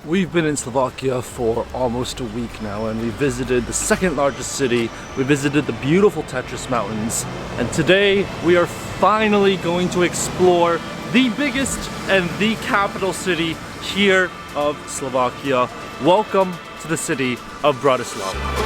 We've been in Slovakia for almost a week now, and we visited the second largest city, we visited the beautiful Tatras Mountains, and today we are finally going to explore the biggest and the capital city here of Slovakia. Welcome to the city of Bratislava.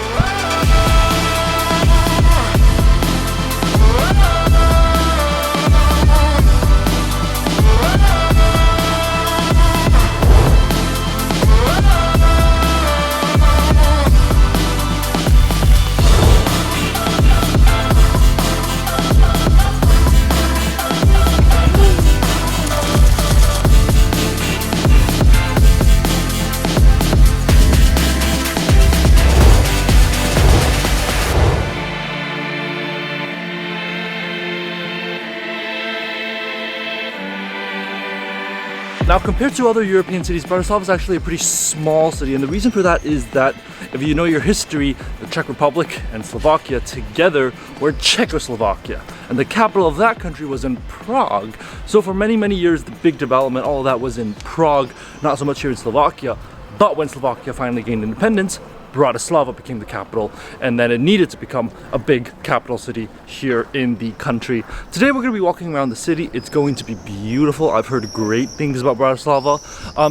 Now, compared to other European cities, Bratislava is actually a pretty small city, and the reason for that is that if you know your history, the Czech Republic and Slovakia together were Czechoslovakia, and the capital of that country was in Prague. So for many years, the big development, all of that was in Prague, not so much here in Slovakia. But when Slovakia finally gained independence, Bratislava became the capital, and then it needed to become a big capital city here in the country. Today we're going to be walking around the city. It's going to be beautiful. I've heard great things about Bratislava.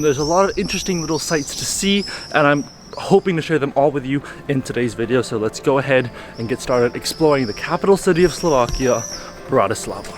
There's a lot of interesting little sights to see, and I'm hoping to share them all with you in today's video. So let's go ahead and get started exploring the capital city of Slovakia, Bratislava.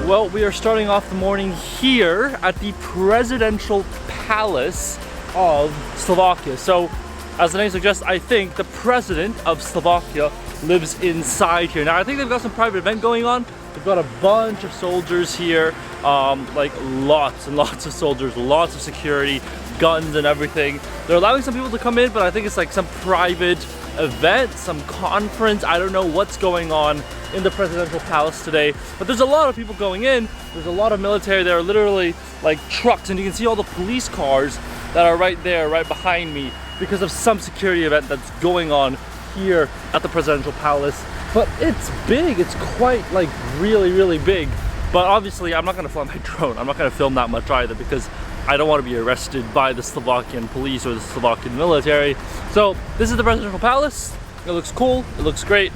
Well, we are starting off the morning here at the Presidential Palace of Slovakia. So, as the name suggests, I think the President of Slovakia lives inside here. Now, I think they've got some private event going on. They've got a bunch of soldiers here, like lots and lots of soldiers, lots of security, guns and everything. They're allowing some people to come in, but I think it's like some private event, some conference. I don't know what's going on in the Presidential Palace today, but there's a lot of people going in. There's a lot of military. There are literally like trucks, and you can see all the police cars that are right there, right behind me, because of some security event that's going on here at the Presidential Palace. But it's big. It's quite like really big. But obviously I'm not going to fly my drone. I'm not going to film that much either, because I don't want to be arrested by the Slovakian police or the Slovakian military. So this is the Presidential Palace. It looks cool, it looks great,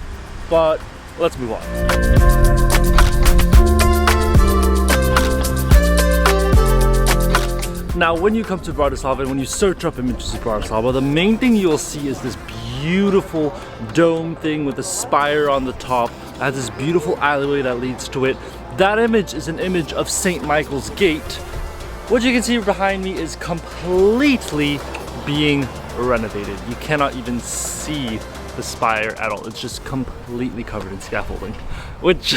but let's move on. Now, when you come to Bratislava and when you search up images of Bratislava, the main thing you'll see is this beautiful dome thing with a spire on the top. It has this beautiful alleyway that leads to it. That image is an image of St. Michael's Gate. What you can see behind me is completely being renovated. You cannot even see the spire at all. It's just completely covered in scaffolding, which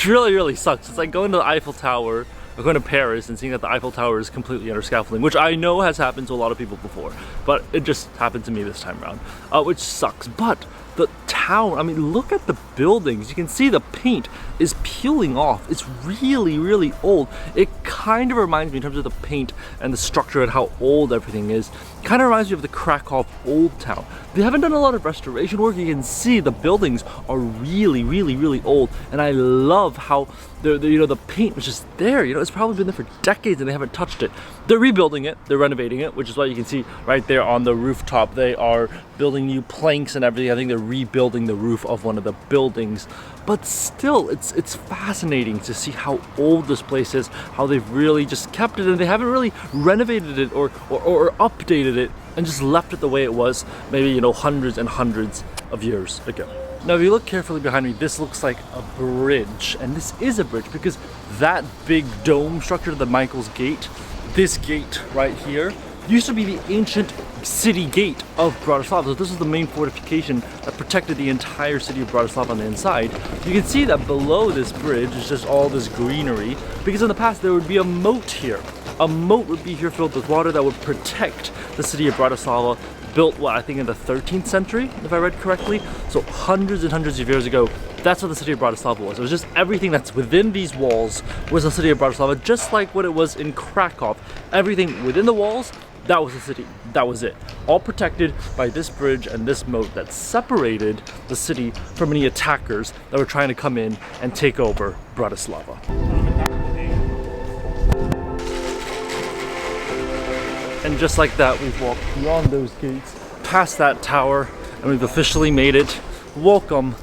really sucks. It's like going to the Eiffel Tower or going to Paris and seeing that the Eiffel Tower is completely under scaffolding, which I know has happened to a lot of people before, but it just happened to me this time around, which sucks. But the town, I mean, look at the buildings. You can see the paint is peeling off. It's really old. It kind of reminds me in terms of the paint and the structure and how old everything is. Kind of reminds me of the Krakow Old Town. They haven't done a lot of restoration work. You can see the buildings are really old, and I love how the paint was just there. It's probably been there for decades and they haven't touched it. They're rebuilding it, they're renovating it, which is why you can see right there on the rooftop they are building new planks and everything. I think they're rebuilding the roof of one of the buildings. But still, it's fascinating to see how old this place is, how they've really just kept it, and they haven't really renovated it or updated it and just left it the way it was maybe hundreds and hundreds of years ago. Now, if you look carefully behind me, this looks like a bridge, and this is a bridge because that big dome structure, the Michael's Gate, this gate right here, used to be the ancient city gate of Bratislava. So this is the main fortification that protected the entire city of Bratislava on the inside. You can see that below this bridge is just all this greenery, because in the past there would be a moat here. A moat would be here filled with water that would protect the city of Bratislava, built, I think in the 13th century, if I read correctly. So hundreds and hundreds of years ago, that's what the city of Bratislava was. It was just everything that's within these walls was the city of Bratislava, just like what it was in Krakow. Everything within the walls That was the city. That was it. All protected by this bridge and this moat that separated the city from any attackers that were trying to come in and take over Bratislava. And just like that, we've walked beyond those gates, past that tower, and we've officially made it. Welcome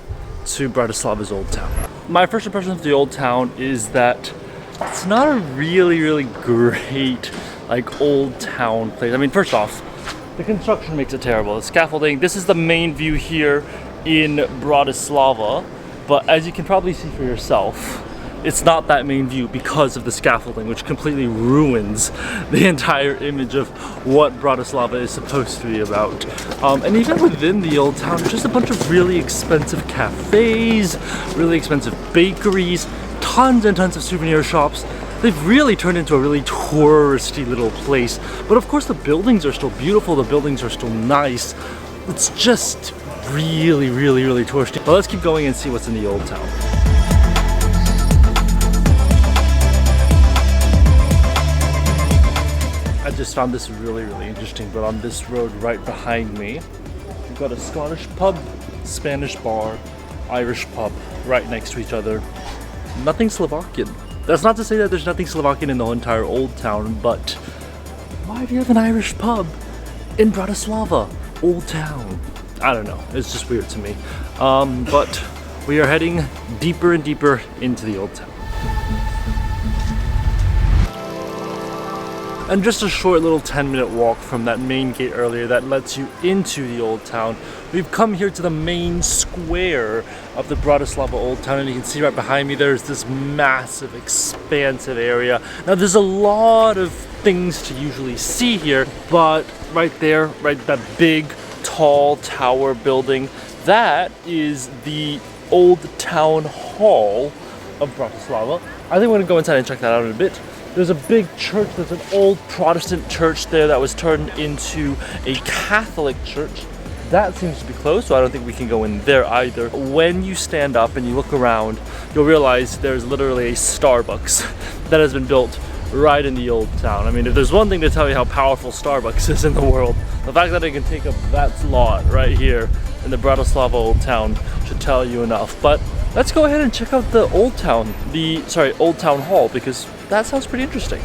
to Bratislava's Old Town. My first impression of the Old Town is that it's not a really great like old town place. I mean, first off, the construction makes it terrible. The scaffolding, this is the main view here in Bratislava, but as you can probably see for yourself, it's not that main view because of the scaffolding, which completely ruins the entire image of what Bratislava is supposed to be about. And even within the old town, just a bunch of really expensive cafes, really expensive bakeries, tons and tons of souvenir shops. They've really turned into a really touristy little place. But of course the buildings are still beautiful, the buildings are still nice. It's just really touristy. But let's keep going and see what's in the old town. I just found this really interesting, but on this road right behind me, we've got a Scottish pub, Spanish bar, Irish pub right next to each other. Nothing Slovakian. That's not to say that there's nothing Slovakian in the whole entire old town, but why do you have an Irish pub in Bratislava, old town? I don't know, it's just weird to me. But we are heading deeper and deeper into the old town. And just a short little 10-minute walk from that main gate earlier that lets you into the old town. We've come here to the main square of the Bratislava Old Town, and you can see right behind me there's this massive, expansive area. Now there's a lot of things to usually see here, but right there, that big, tall tower building, that is the Old Town Hall of Bratislava. I think we're gonna go inside and check that out in a bit. There's a big church, there's an old Protestant church there that was turned into a Catholic church. That seems to be closed, so I don't think we can go in there either. When you stand up and you look around, you'll realize there's literally a Starbucks that has been built right in the old town. I mean, if there's one thing to tell you how powerful Starbucks is in the world, the fact that it can take up that lot right here in the Bratislava Old Town should tell you enough. But let's go ahead and check out the Old Town, Old Town Hall, because that sounds pretty interesting.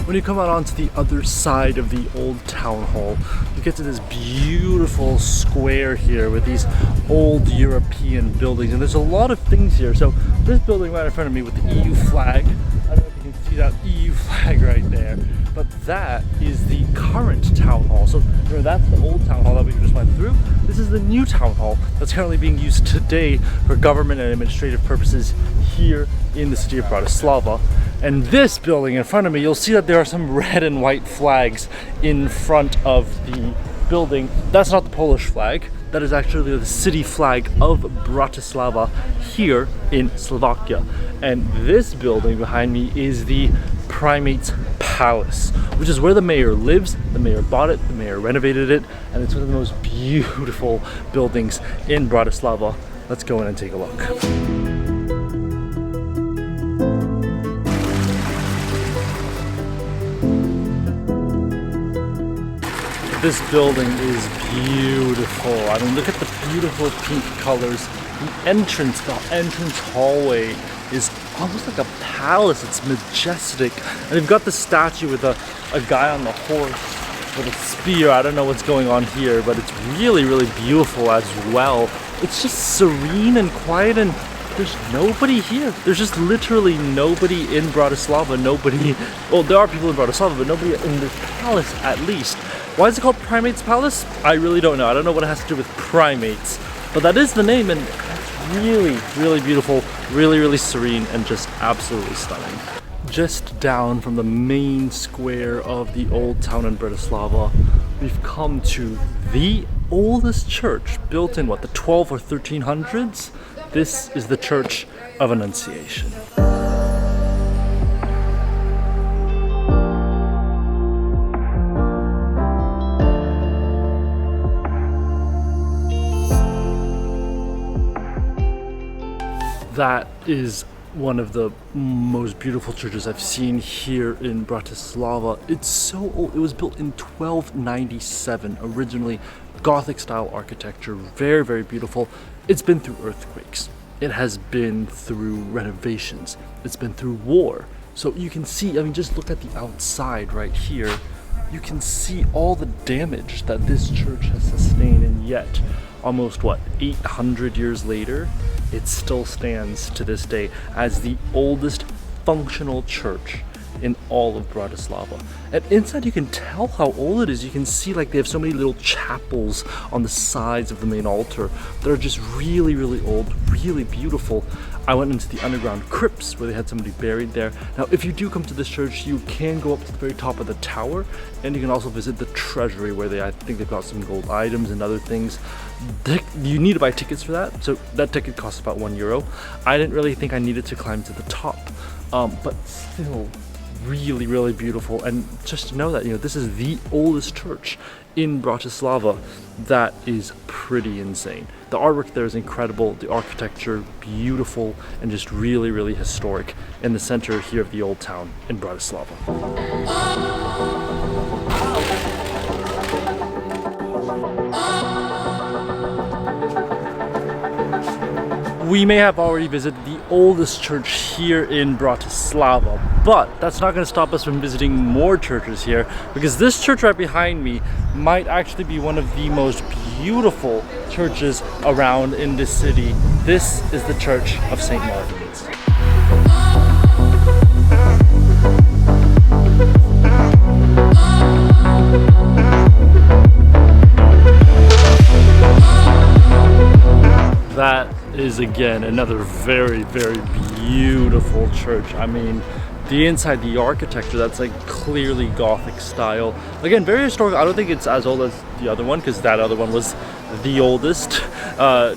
When you come out onto the other side of the old town hall, you get to this beautiful square here with these old European buildings, and there's a lot of things here. So this building right in front of me with the EU flag, I don't know if you can see that EU flag right there, but that is the current town hall. So that's the old town hall that we just went through. This is the new town hall that's currently being used today for government and administrative purposes here in the city of Bratislava. And this building in front of me, you'll see that there are some red and white flags in front of the building. That's not the Polish flag. That is actually the city flag of Bratislava here in Slovakia. And this building behind me is the Primate Palace, which is where the mayor lives. The mayor bought it, the mayor renovated it, and it's one of the most beautiful buildings in Bratislava. Let's go in and take a look. This building is beautiful. I mean, look at the beautiful pink colors. The entrance hallway is almost like a palace. It's majestic. And they've got the statue with a guy on the horse with a spear. I don't know what's going on here, but it's really beautiful as well. It's just serene and quiet, and there's nobody here. There's just literally nobody in Bratislava. Well, there are people in Bratislava, but nobody in this palace at least. Why is it called Primate's Palace? I really don't know. I don't know what it has to do with primates, but that is the name, and it's really beautiful, really serene, and just absolutely stunning. Just down from the main square of the old town in Bratislava, we've come to the oldest church built in, what, the 12 or 1300s? This is the Church of Annunciation. That is one of the most beautiful churches I've seen here in Bratislava. It's so old. It was built in 1297, originally Gothic style architecture, very, very beautiful. It's been through earthquakes. It has been through renovations. It's been through war. So you can see, I mean, just look at the outside right here. You can see all the damage that this church has sustained, and yet almost 800 years later, it still stands to this day as the oldest functional church in all of Bratislava. And inside you can tell how old it is. You can see like they have so many little chapels on the sides of the main altar that are just really, really old, really beautiful. I went into the underground crypts where they had somebody buried there. Now, if you do come to this church, you can go up to the very top of the tower, and you can also visit the treasury where I think they've got some gold items and other things. You need to buy tickets for that, so that ticket costs about €1. I didn't really think I needed to climb to the top, but still really, really beautiful. And just to know that, you know, this is the oldest church in Bratislava, that is pretty insane. The artwork there is incredible, the architecture beautiful, and just really, really historic in the center here of the old town in Bratislava. We may have already visited the oldest church here in Bratislava, but that's not going to stop us from visiting more churches here, because this church right behind me might actually be one of the most beautiful churches around in this city. This is the Church of St. Martins. That is again another very, very beautiful church. I mean, the inside, the architecture, that's like clearly Gothic style. Again, very historical. I don't think it's as old as the other one, because that other one was the oldest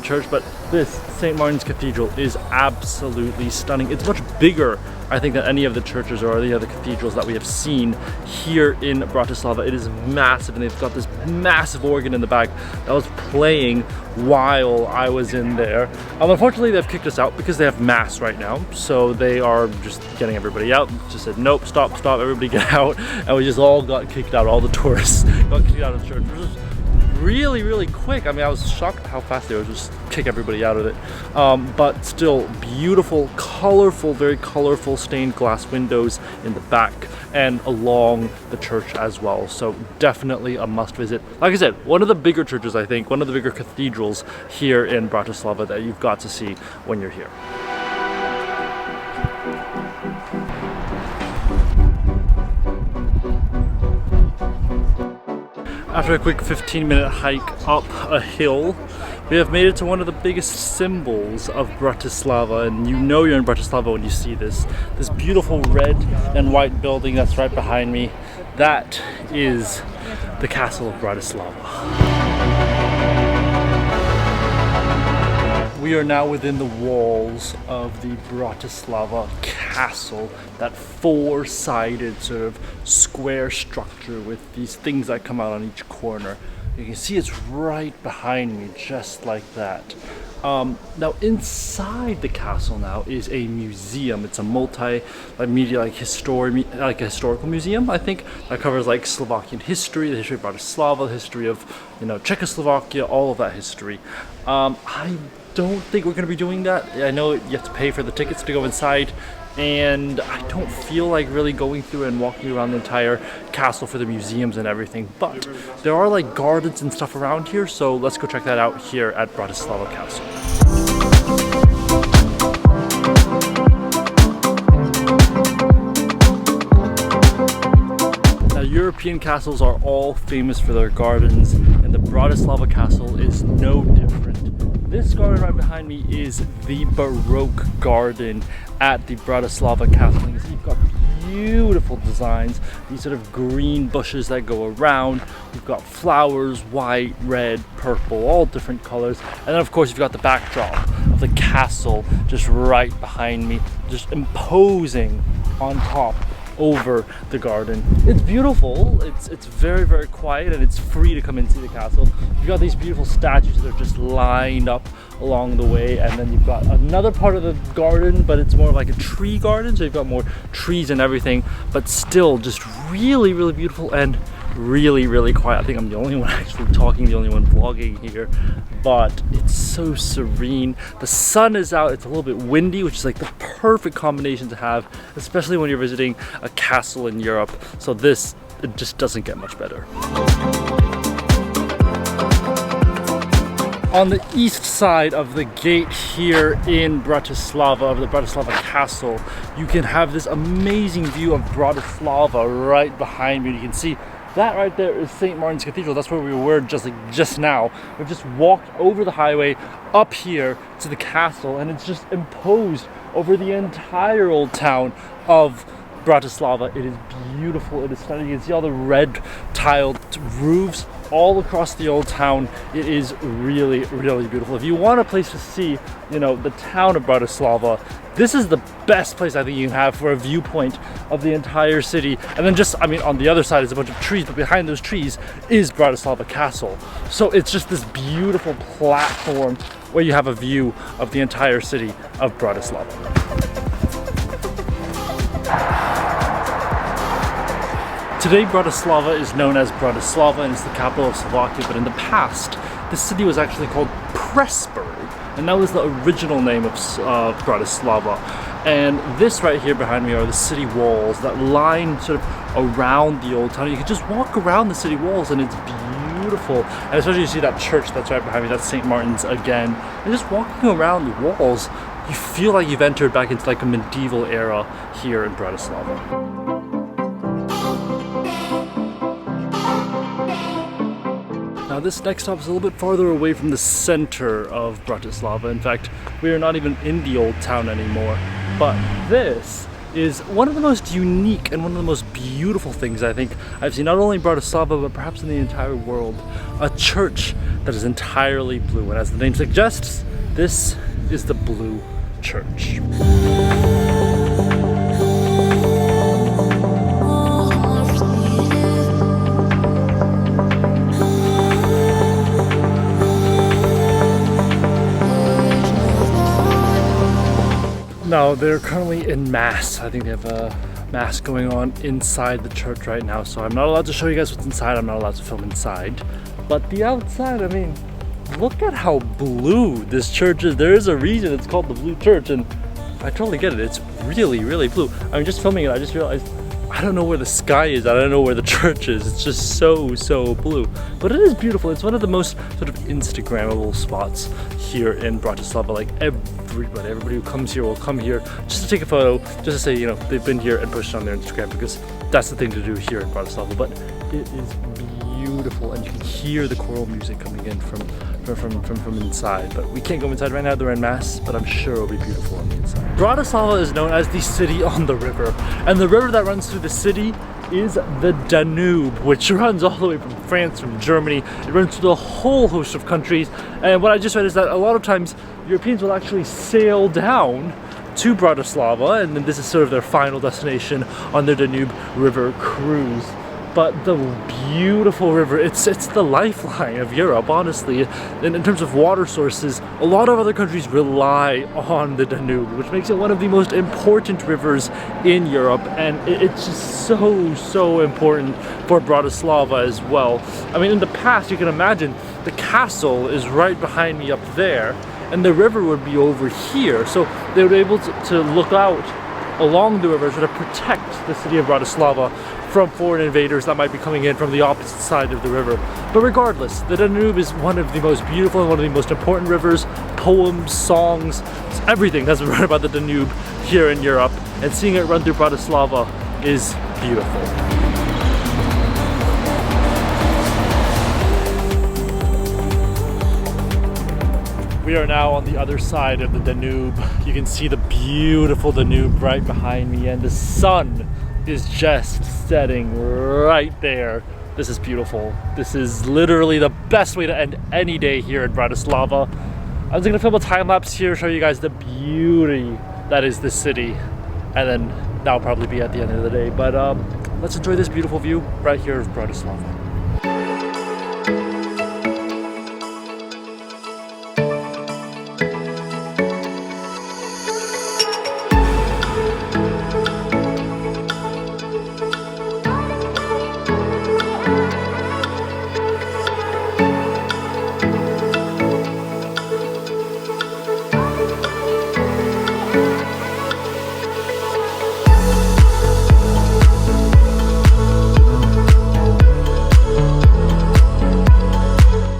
church, but this St. Martins Cathedral is absolutely stunning. It's much bigger, I think, than any of the churches or any other cathedrals that we have seen here in Bratislava. It is massive, and they've got this massive organ in the back that was playing while I was in there. Unfortunately, they've kicked us out because they have mass right now, so they are just getting everybody out. Just said, nope, stop, everybody get out, and we just all got kicked out. All the tourists got kicked out of the church, which was really, really quick. I mean, I was shocked at how fast they would just kick everybody out of it. But still beautiful, colorful, very colorful stained glass windows in the back and along the church as well. So definitely a must visit. Like I said, one of the bigger churches, I think, one of the bigger cathedrals here in Bratislava that you've got to see when you're here. After a quick 15-minute hike up a hill, we have made it to one of the biggest symbols of Bratislava, and you know you're in Bratislava when you see this beautiful red and white building that's right behind me. That is the Castle of Bratislava. We are now within the walls of the Bratislava Castle, that four-sided sort of square structure with these things that come out on each corner. You can see it's right behind me, just like that. Now inside the castle now is a museum. It's a multimedia, like a historical museum, I think, that covers like Slovakian history, the history of Bratislava, the history of, you know, Czechoslovakia, all of that history. I don't think we're going to be doing that. I know you have to pay for the tickets to go inside, and I don't feel like really going through and walking around the entire castle for the museums and everything, but there are like gardens and stuff around here, so let's go check that out here at Bratislava Castle. Now, European castles are all famous for their gardens, and the Bratislava Castle is no different. This garden right behind me is the Baroque Garden at the Bratislava Castle. You can see you've got beautiful designs, these sort of green bushes that go around. You've got flowers, white, red, purple, all different colors. And then of course you've got the backdrop of the castle just right behind me, just imposing on top over the garden. It's beautiful, it's very, very quiet, and it's free to come and see the castle. You've got these beautiful statues that are just lined up along the way, and then you've got another part of the garden, but it's more like a tree garden, so you've got more trees and everything, but still just really, really beautiful and really, really quiet. I think I'm the only one actually talking, the only one vlogging here, but it's so serene. The sun is out, it's a little bit windy, which is like the perfect combination to have, especially when you're visiting a castle in Europe. So this, it just doesn't get much better. On the east side of the gate here in Bratislava, of the Bratislava castle, you can have this amazing view of Bratislava right behind me. You can see that right there is St. Martins Cathedral. That's where we were just now. We've just walked over the highway up here to the castle, and it's just imposed over the entire old town of Bratislava. It is beautiful, it is stunning. You can see all the red tiled roofs all across the old town. It is really, really beautiful. If you want a place to see, you know, the town of Bratislava, this is the best place I think you can have for a viewpoint of the entire city. And then just, I mean, on the other side is a bunch of trees, but behind those trees is Bratislava Castle. So it's just this beautiful platform where you have a view of the entire city of Bratislava. Today, Bratislava is known as Bratislava, and it's the capital of Slovakia, but in the past, the city was actually called Pressburg, and that was the original name of Bratislava. And this right here behind me are the city walls that line sort of around the old town. You can just walk around the city walls, and it's beautiful. And especially you see that church that's right behind me, that's St. Martin's again. And just walking around the walls, you feel like you've entered back into like a medieval era here in Bratislava. Now this next stop is a little bit farther away from the center of Bratislava. In fact, we are not even in the old town anymore. But this is one of the most unique and one of the most beautiful things I think I've seen, not only in Bratislava, but perhaps in the entire world. A church that is entirely blue. And as the name suggests, this is the Blue Church. Now they're currently in mass. I think they have a mass going on inside the church right now, so I'm not allowed to show you guys what's inside. I'm not allowed to film inside, but the outside, I mean, look at how blue this church is. There is a reason it's called the Blue Church, and I totally get it. It's really, really blue. I mean, just filming it, I just realized I don't know where the sky is. I don't know where the church is. It's just so blue. But it is beautiful. It's one of the most sort of Instagrammable spots here in Bratislava. Like everybody who comes here will come here just to take a photo, just to say, you know, they've been here and push it on their Instagram, because that's the thing to do here in Bratislava. But it is beautiful, and you can hear the choral music coming in from inside. But we can't go inside right now, they're in mass, but I'm sure it'll be beautiful on the inside. Bratislava is known as the city on the river, and the river that runs through the city is the Danube, which runs all the way from France, from Germany. It runs through a whole host of countries, and what I just read is that a lot of times Europeans will actually sail down to Bratislava, and then this is sort of their final destination on their Danube River cruise. But the beautiful river, it's the lifeline of Europe, honestly. And in terms of water sources, a lot of other countries rely on the Danube, which makes it one of the most important rivers in Europe. And it's just so important for Bratislava as well. I mean, in the past, you can imagine the castle is right behind me up there, and the river would be over here. So they would be able to look out along the river to protect the city of Bratislava from foreign invaders that might be coming in from the opposite side of the river. But regardless, the Danube is one of the most beautiful and one of the most important rivers. Poems, songs, everything has been written about the Danube here in Europe, and seeing it run through Bratislava is beautiful. We are now on the other side of the Danube. You can see the beautiful Danube right behind me, and the sun is just setting right there. This is beautiful. This is literally the best way to end any day here in Bratislava. I'm just gonna film a time lapse here, show you guys the beauty that is this city, and then that'll probably be at the end of the day. But let's enjoy this beautiful view right here of Bratislava.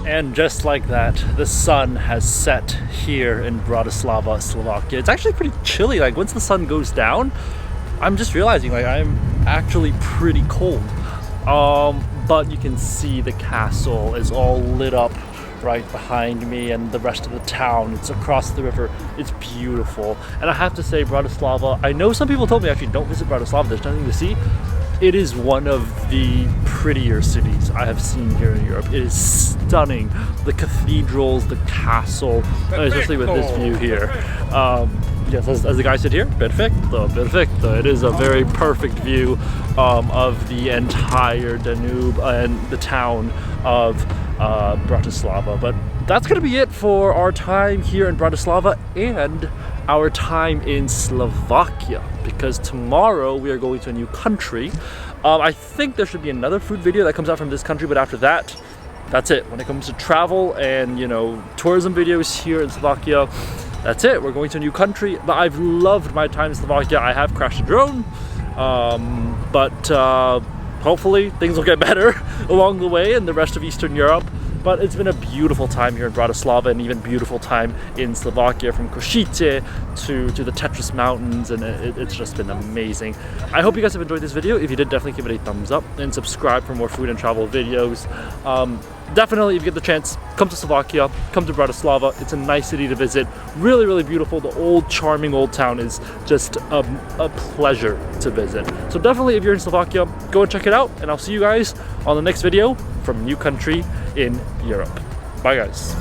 And just like that, the sun has set here in Bratislava, Slovakia. It's actually pretty chilly. Like once the sun goes down, I'm just realizing like I'm actually pretty cold. But you can see the castle is all lit up right behind me, and the rest of the town, it's across the river. It's beautiful. And I have to say, Bratislava, I know some people told me actually don't visit Bratislava, there's nothing to see. It is one of the prettier cities I have seen here in Europe. It is stunning. The cathedrals, the castle, especially with this view here. Yes, as the guy said here, perfecto, perfecto. It is a very perfect view of the entire Danube and the town of Bratislava. But that's going to be it for our time here in Bratislava and our time in Slovakia, because tomorrow we are going to a new country. I think there should be another food video that comes out from this country, but after that, that's it. When it comes to travel and, you know, tourism videos here in Slovakia, that's it. We're going to a new country. But I've loved my time in Slovakia. I have crashed a drone, but hopefully things will get better along the way in the rest of Eastern Europe. But it's been a beautiful time here in Bratislava, and even beautiful time in Slovakia, from Košice to the Tetris Mountains, and it's just been amazing. I hope you guys have enjoyed this video. If you did, definitely give it a thumbs up and subscribe for more food and travel videos. Definitely, if you get the chance, come to Slovakia, come to Bratislava. It's a nice city to visit. Really, really beautiful. The old, charming old town is just a pleasure to visit. So definitely, if you're in Slovakia, go and check it out, and I'll see you guys on the next video from a new country in Europe. Bye guys.